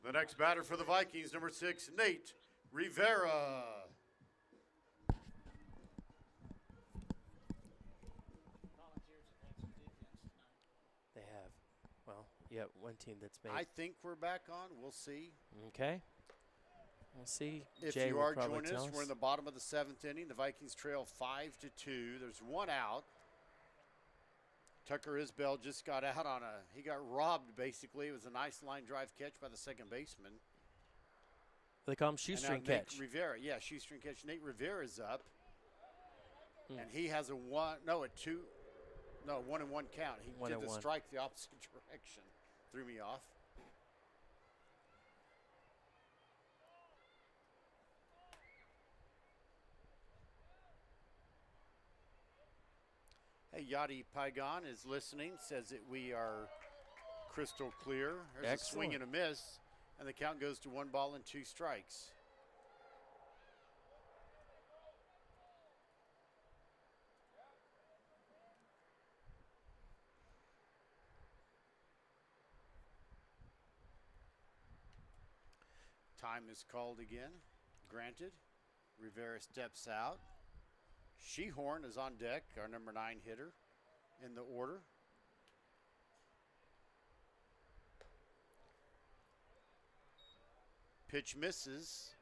The next batter for the Vikings, number 6, Nate Rivera. They have. Well, yeah, one team that's made. I think we're back on. We'll see. Okay. We'll see. If Jay you will are probably joining tell us, we're in the bottom of the 7th inning. The Vikings trail 5-2. There's one out. Tucker Isbell just got out on he got robbed basically. It was a nice line drive catch by the second baseman. They call him shoestring catch. Nate Rivera, yeah, shoestring catch. Nate Rivera's up. And he has a 1-1 count. He did the strike the opposite direction. Threw me off. Hey, Yadi Paigon is listening, says that we are crystal clear. There's a swing and a miss, and the count goes to 1-2 strikes. Time is called again. Granted. Rivera steps out. Shehorn is on deck, our number 9 hitter in the order. Pitch misses,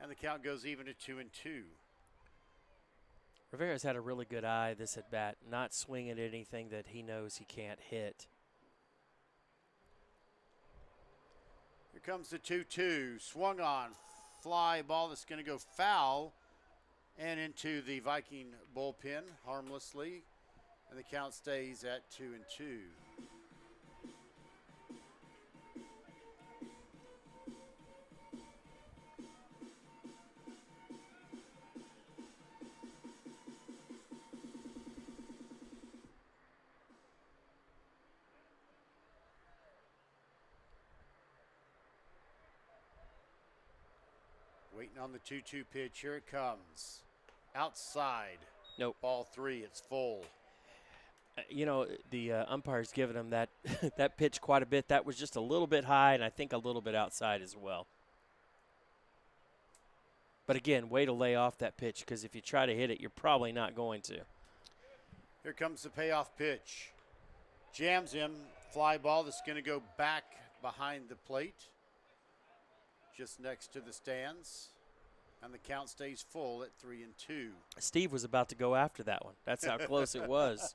and the count goes even at 2-2. Rivera's had a really good eye this at bat, not swinging at anything that he knows he can't hit. Here comes the 2-2. Swung on. Fly ball that's going to go foul and into the Viking bullpen harmlessly. And the count stays at 2-2. Waiting on the 2-2 pitch. Here it comes. Outside. Nope. Ball 3. It's full. You know, the umpire's given him that that pitch quite a bit. That was just a little bit high, and I think a little bit outside as well. But again, way to lay off that pitch, because if you try to hit it, you're probably not going to. Here comes the payoff pitch. Jams him. Fly ball that's going to go back behind the plate, just next to the stands. And the count stays full at 3-2. Steve was about to go after that one. That's how close it was.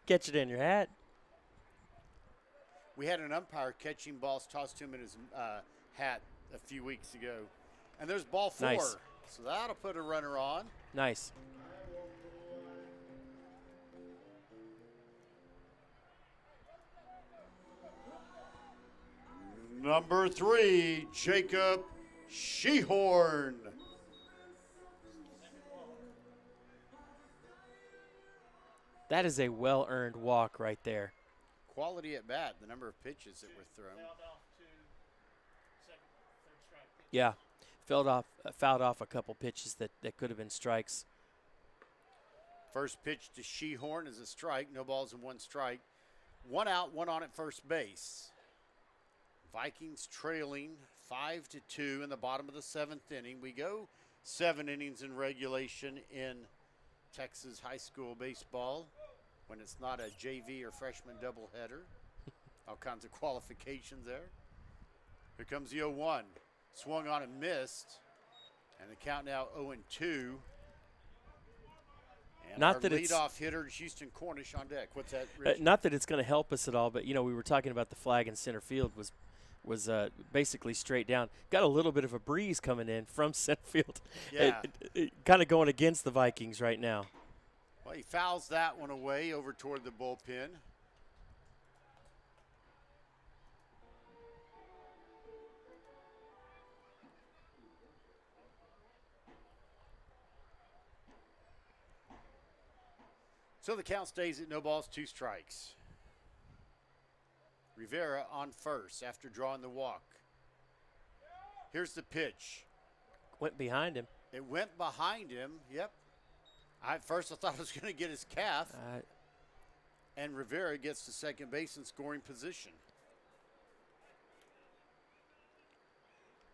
Catch it in your hat. We had an umpire catching balls tossed to him in his hat a few weeks ago. And there's ball 4. Nice. So that'll put a runner on. Nice. Number 3, Jacob Shehorn. That is a well-earned walk right there. Quality at bat, the number of pitches that were thrown. Yeah, fouled off a couple pitches that could have been strikes. First pitch to Shehorn is a strike. No balls and 1 strike. 1 out, 1 on at first base. Vikings trailing 5-2 in the bottom of the 7th inning. We go 7 innings in regulation in Texas high school baseball when it's not a JV or freshman doubleheader. All kinds of qualifications there. Here comes the 0-1. Swung on and missed. And the count now 0-2. And not our that leadoff hitter, Houston Cornish, on deck. What's that, Rich? Not that it's going to help us at all, but, you know, we were talking about the flag in center field was basically straight down. Got a little bit of a breeze coming in from center field. Yeah. Kind of going against the Vikings right now. Well, he fouls that one away over toward the bullpen. So the count stays at 0 balls, 2 strikes. Rivera on first after drawing the walk. Here's the pitch. Went behind him. It went behind him. Yep. At first I thought it was going to get his calf. and Rivera gets to second base in scoring position.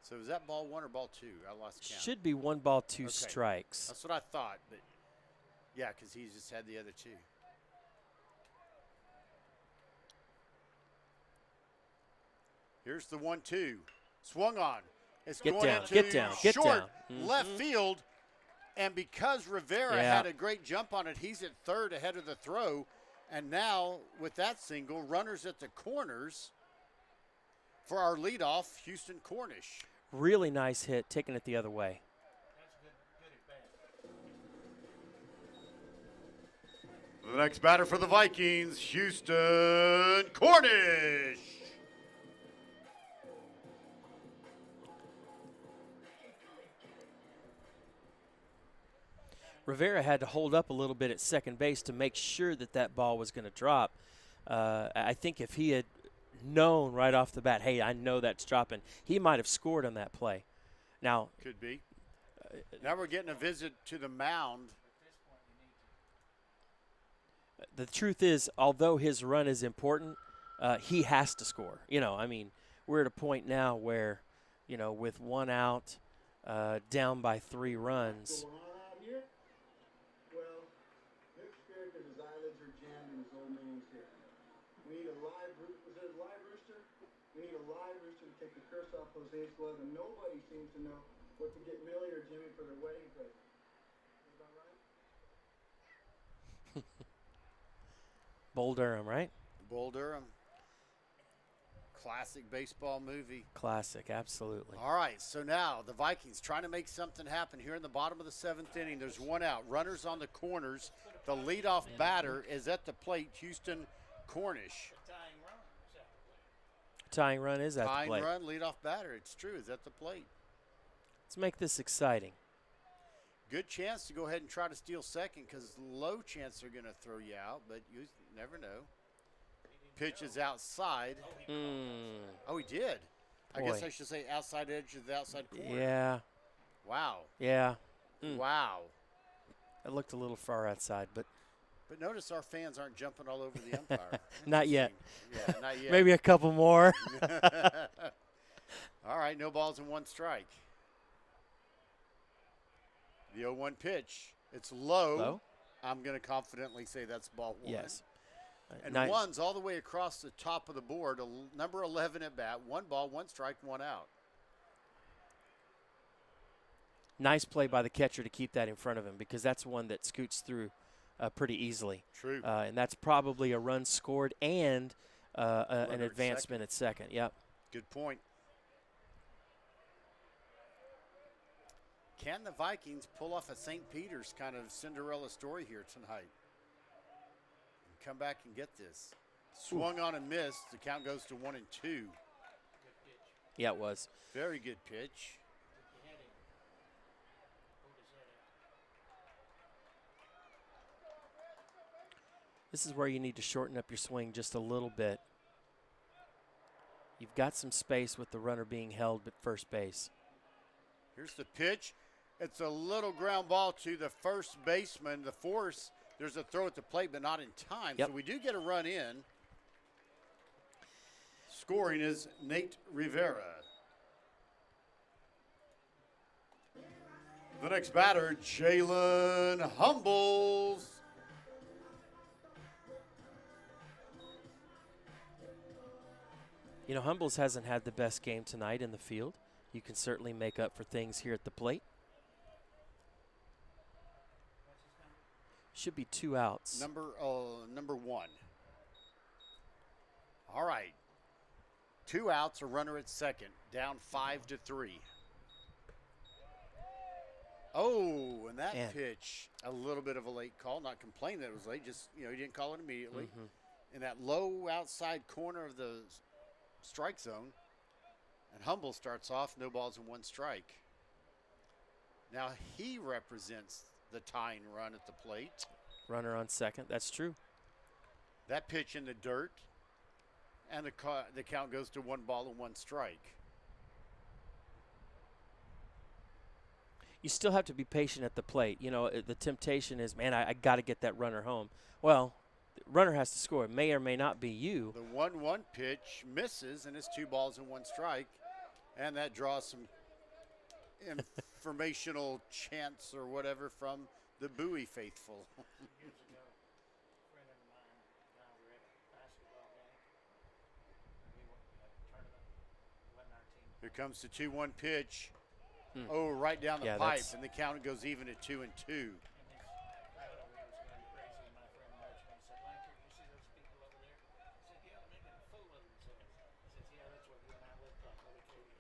So is that ball one or ball two? I lost count. Should be 1 ball, 2 Okay. strikes. That's what I thought, but yeah, because he's just had the other two. Here's the 1-2. Swung on. It's Get going down, into get down, get short down. left field. And because Rivera Yeah. had a great jump on it, he's at third ahead of the throw. And now, with that single, runners at the corners for our leadoff, Houston Cornish. Really nice hit, taking it the other way. The next batter for the Vikings, Houston Cornish. Rivera had to hold up a little bit at second base to make sure that that ball was going to drop. I think if he had known right off the bat, hey, I know that's dropping, he might have scored on that play. Now, could be. Now we're getting a visit to the mound. The truth is, although his run is important, he has to score. You know, I mean, we're at a point now where, you know, with 1 out, down by 3 runs. Jose's glove, and nobody seems to know what to get Millie or Jimmy for their wedding present. Is that right? Bull Durham, right? Bull Durham. Classic baseball movie. Classic, absolutely. All right, so now the Vikings trying to make something happen here in the bottom of the 7th inning. There's 1 out. Runners on the corners. The leadoff batter is at the plate, Houston Cornish. Tying run is at the plate. Tying run, leadoff batter. It's true. Is at the plate. Let's make this exciting. Good chance to go ahead and try to steal second because low chance they're going to throw you out, but you never know. Pitch is outside. Oh, he did. I guess I should say outside edge of the outside corner. Yeah. Wow. Yeah. Wow. It looked a little far outside, but. But notice our fans aren't jumping all over the umpire. Not yet. Yeah, not yet. Maybe a couple more. All right, no balls and 1 strike. The 0-1 pitch. It's low. I'm going to confidently say that's ball 1. Yes. And one's all the way across the top of the board. Number 11 at bat. 1 ball, 1 strike, 1 out. Nice play by the catcher to keep that in front of him because that's one that scoots through pretty easily. True. And that's probably a run scored and an advancement at second. Yep. Good point. Can the Vikings pull off a St. Peter's kind of Cinderella story here tonight? And come back and get this. Swung on and missed. The count goes to 1-2. Yeah, it was. Very good pitch. This is where you need to shorten up your swing just a little bit. You've got some space with the runner being held at first base. Here's the pitch. It's a little ground ball to the first baseman. The force, there's a throw at the plate, but not in time. Yep. So we do get a run in. Scoring is Nate Rivera. The next batter, Jalen Humbles. You know, Humbles hasn't had the best game tonight in the field. You can certainly make up for things here at the plate. Should be 2 outs. Number 1. All right. 2 outs, a runner at second, down 5-3. Oh, and that pitch, a little bit of a late call. Not complaining that it was late, just, you know, he didn't call it immediately. In that low outside corner of the strike zone. And Humble starts off, no balls and 1 strike. Now he represents the tying run at the plate. Runner on second, that's true. That pitch in the dirt, and the count goes to 1 ball and 1 strike. You still have to be patient at the plate. You know, the temptation is, man, I got to get that runner home. Well, runner has to score. It may or may not be you. The 1-1 pitch misses, and it's 2 balls and 1 strike. And that draws some informational chants or whatever from the Bowie faithful. Years ago, a friend of mine and I were at a basketball game. We went to a tournament. It wasn't our team. Here comes the 2-1 pitch. Oh, right down the Yeah, pipe, that's- and the count goes even at 2-2. And this crowd over here was going crazy. My friend nudged me and said, Lanker, you see those people over there? I said, yeah, they're making a fool of themselves. He says, yeah, that's what you and I look like, little Katie.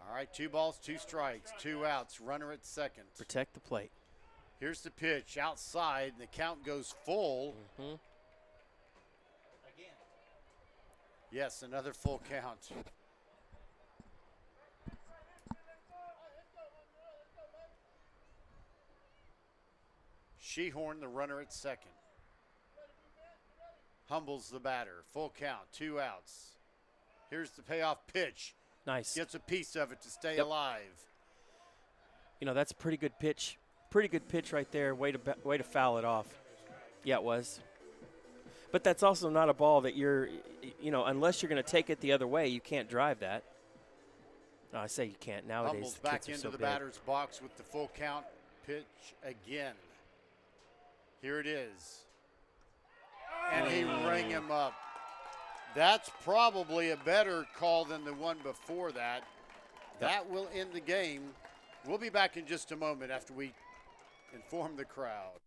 All right, 2 balls, 2 strikes, 2 outs, runner at second. Protect the plate. Here's the pitch outside, and the count goes full. Mm-hmm. Again. Yes, another full count. Shehorn, the runner at second. Humbles the batter. Full count, 2 outs. Here's the payoff pitch. Nice. Gets a piece of it to stay Yep. alive. You know, that's a pretty good pitch. Pretty good pitch right there. Way to foul it off. Yeah, it was. But that's also not a ball that you're, unless you're going to take it the other way, you can't drive that. No, I say you can't nowadays. Humbles The back kids are into so the big. batter's box with the full count pitch again. Here it is. And he rang him up. That's probably a better call than the one before that. That will end the game. We'll be back in just a moment after we inform the crowd.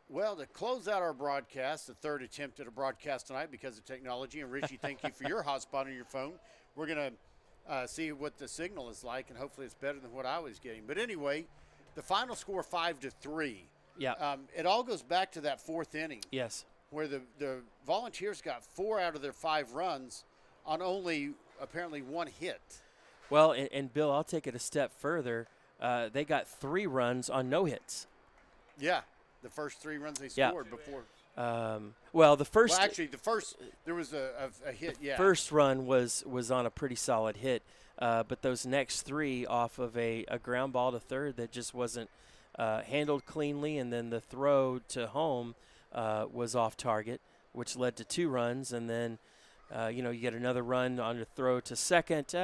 Well, to close out our broadcast, the third attempt at a broadcast tonight because of technology, and Richie, thank you for your hotspot on your phone. We're going to see what the signal is like, and hopefully it's better than what I was getting. But anyway, the final score 5-3. Yeah. It all goes back to that 4th inning Yes. where the Volunteers got 4 out of their 5 runs on only apparently 1 hit. Well, and Bill, I'll take it a step further. They got 3 runs on no hits. Yeah, the first 3 runs they Yeah. scored before. Well, the first. Well, actually, the first there was a hit. Yeah, First run was on a pretty solid hit, but those next 3 off of a ground ball to third that just wasn't handled cleanly, and then the throw to home was off target, which led to 2 runs, and then you get another run on the throw to second.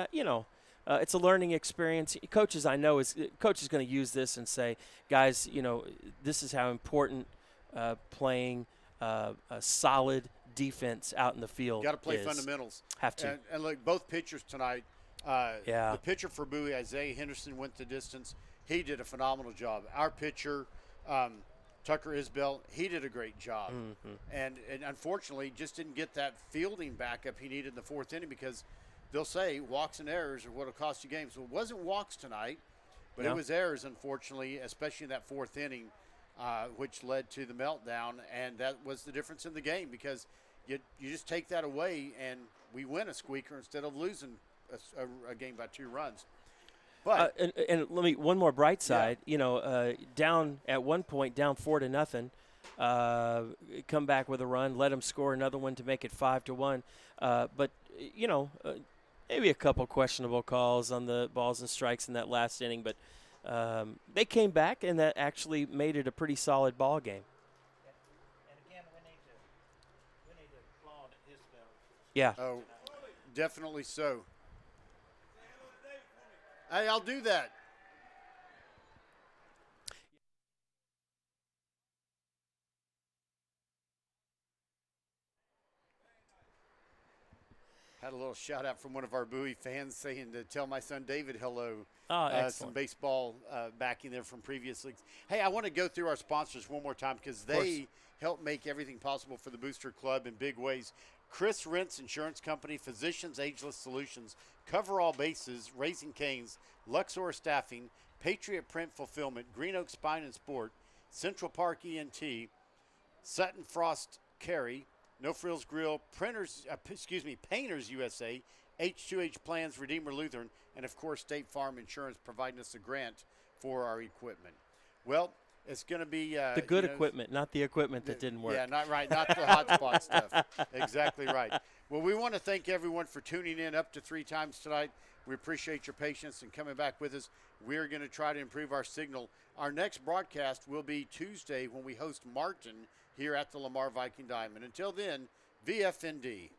It's a learning experience. Coach is going to use this and say, guys, this is how important playing a solid defense out in the field. Got to play is. fundamentals. Have to. And look, both pitchers tonight. Yeah. The pitcher for Bowie, Isaiah Henderson, went the distance. He did a phenomenal job. Our pitcher, Tucker Isbell, he did a great job. Mm-hmm. And unfortunately, just didn't get that fielding backup he needed in the 4th inning because they'll say walks and errors are what will cost you games. Well, it wasn't walks tonight, but No. it was errors, unfortunately, especially in that 4th inning, which led to the meltdown. And that was the difference in the game because you just take that away and we win a squeaker instead of losing a game by 2 runs. But And let me one more bright side. Down at one point, down 4-0. Come back with a run, let them score another one to make it 5-1. But maybe a couple questionable calls on the balls and strikes in that last inning. But they came back, and that actually made it a pretty solid ball game. And again, we need to applaud Isbell. Yeah. oh, definitely so. Hey, I'll do that. Had a little shout out from one of our Bowie fans saying to tell my son David hello. Oh, Some excellent. baseball backing there from previous leagues. Hey, I want to go through our sponsors one more time because they help make everything possible for the Booster Club in big ways. Chris Rent's Insurance Company, Physicians Ageless Solutions, Cover All Bases, Raising Cane's, Luxor Staffing, Patriot Print Fulfillment, Green Oak Spine and Sport, Central Park ENT, Sutton Frost Carry, No Frills Grill, Painters USA, H2H Plans, Redeemer Lutheran, and of course State Farm Insurance providing us a grant for our equipment. Well, it's going to be The good equipment, not the equipment that didn't work. Yeah, not the hotspot stuff. Exactly right. Well, we want to thank everyone for tuning in up to 3 times tonight. We appreciate your patience and coming back with us. We're going to try to improve our signal. Our next broadcast will be Tuesday when we host Martin here at the Lamar Viking Diamond. Until then, VFND.